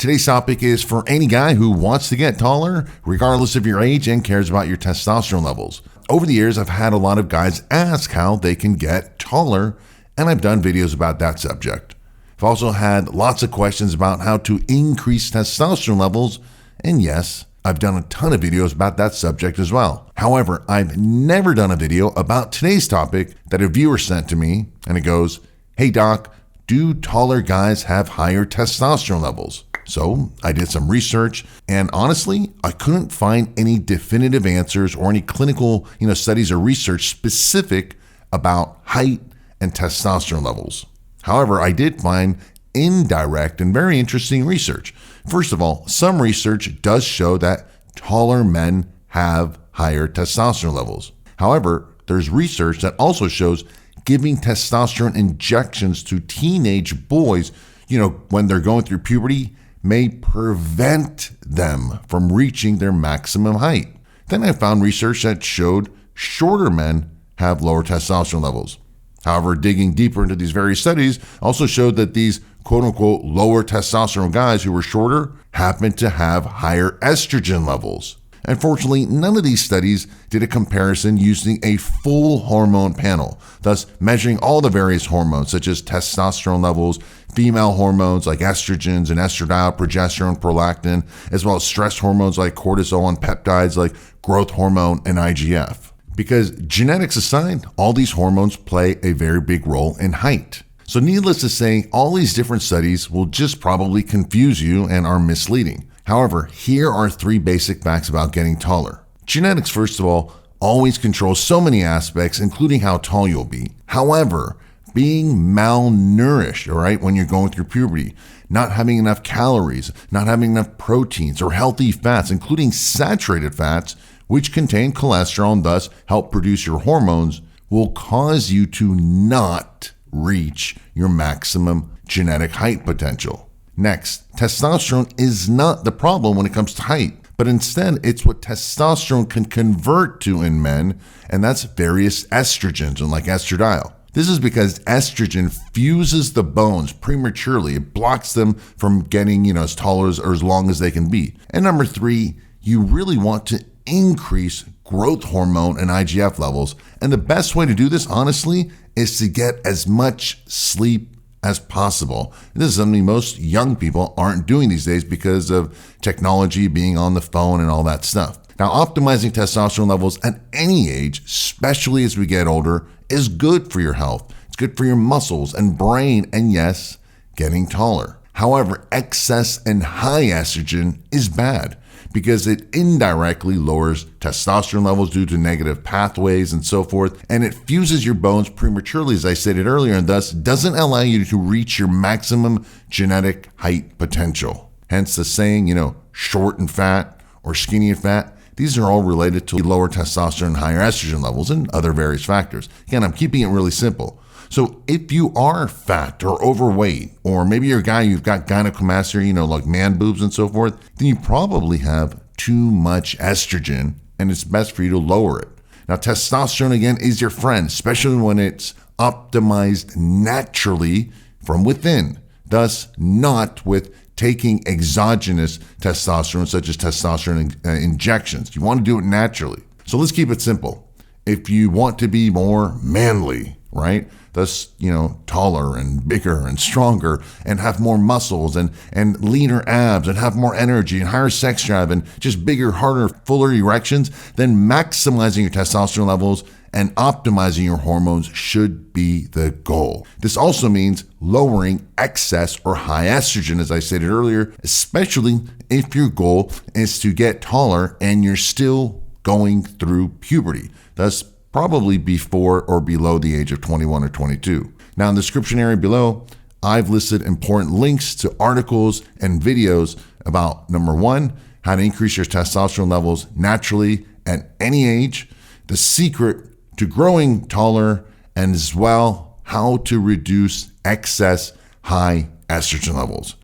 Today's topic is for any guy who wants to get taller, regardless of your age, and cares about your testosterone levels. Over the years, I've had a lot of guys ask how they can get taller, and I've done videos about that subject. I've also had lots of questions about how to increase testosterone levels, and yes, I've done a ton of videos about that subject as well. However, I've never done a video about today's topic that a viewer sent to me, and it goes, "Hey doc, do taller guys have higher testosterone levels?" So I did some research, and honestly, I couldn't find any definitive answers or any clinical, studies or research specific about height and testosterone levels. However, I did find indirect and very interesting research. First of all, some research does show that taller men have higher testosterone levels. However, there's research that also shows giving testosterone injections to teenage boys, when they're going through puberty, may prevent them from reaching their maximum height. Then I found research that showed shorter men have lower testosterone levels. However, digging deeper into these various studies also showed that these quote-unquote lower testosterone guys who were shorter happened to have higher estrogen levels. Unfortunately, none of these studies did a comparison using a full hormone panel, thus measuring all the various hormones such as testosterone levels, female hormones like estrogens and estradiol, progesterone, prolactin, as well as stress hormones like cortisol and peptides like growth hormone and IGF. Because genetics aside, all these hormones play a very big role in height. So needless to say, all these different studies will just probably confuse you and are misleading. However, here are 3 basic facts about getting taller. Genetics, first of all, always controls so many aspects, including how tall you'll be. However, being malnourished, when you're going through puberty, not having enough calories, not having enough proteins or healthy fats, including saturated fats, which contain cholesterol and thus help produce your hormones, will cause you to not reach your maximum genetic height potential. Next, testosterone is not the problem when it comes to height, but instead it's what testosterone can convert to in men, and that's various estrogens, like estradiol. This is because estrogen fuses the bones prematurely. It blocks them from getting, as tall or as long as they can be. And number 3, you really want to increase growth hormone and IGF levels. And the best way to do this, honestly, is to get as much sleep as possible. This is something most young people aren't doing these days because of technology, being on the phone and all that stuff. Now, optimizing testosterone levels at any age, especially as we get older, is good for your health. It's good for your muscles and brain, and yes, getting taller. However, excess and high estrogen is bad because it indirectly lowers testosterone levels due to negative pathways and so forth, and it fuses your bones prematurely, as I stated earlier, and thus doesn't allow you to reach your maximum genetic height potential. Hence the saying, short and fat or skinny and fat. These are all related to lower testosterone and higher estrogen levels and other various factors. Again, I'm keeping it really simple. So if you are fat or overweight, or maybe you're a guy, you've got gynecomastia, like man boobs and so forth, then you probably have too much estrogen, and it's best for you to lower it. Now, testosterone, again, is your friend, especially when it's optimized naturally from within, thus not with taking exogenous testosterone, such as testosterone injections. You want to do it naturally. So let's keep it simple. If you want to be more manly, thus, taller and bigger and stronger and have more muscles and leaner abs and have more energy and higher sex drive and just bigger, harder, fuller erections, then maximizing your testosterone levels and optimizing your hormones should be the goal. This also means lowering excess or high estrogen, as I stated earlier, especially if your goal is to get taller and you're still going through puberty, thus probably before or below the age of 21 or 22. Now, in the description area below, I've listed important links to articles and videos about, number 1, how to increase your testosterone levels naturally at any age, the secret to growing taller, and as well, how to reduce excess high estrogen levels.